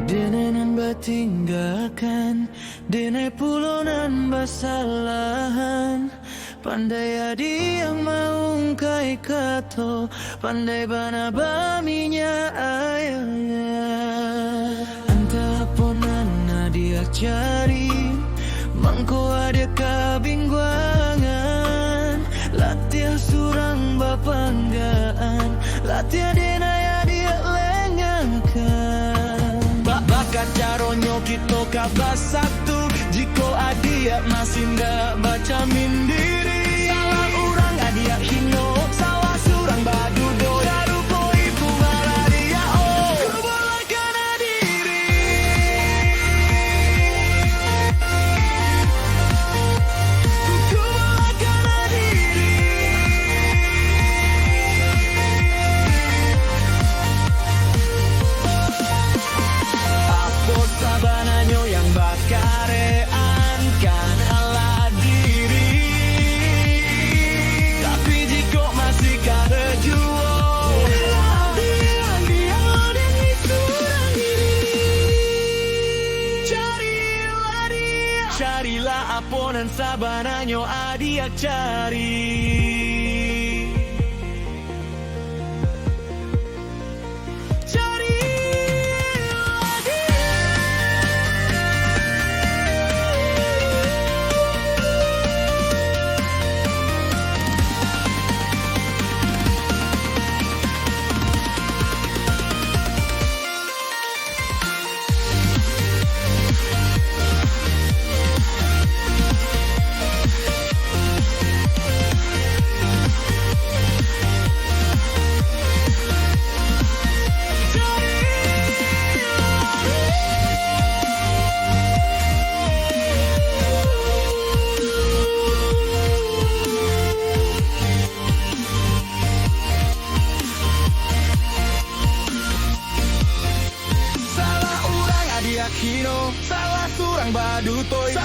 Dene nan batinggalkan, dene pulonan basalahan. Pandai adi yang maungkai kato, pandai bana baminya ayahnya. Anta ponan dia cari, mangko ada kabingguangan. Latihan surang bapanggaan, latihan denaya dia lengangkan. Bakat caronyo kita kabas satu, jiko adia masih ndak baca mindiri. Salah orang adia hino, salah surang badudo. Darupo ibu malah dia oh, kebalakan diri. Kebalakan diri. Apa sabananyo yang bakarean kan ala diri. Tapi jika masih kada juo, carilah aponan sabananyo adiak cari. Salah surang badutoy.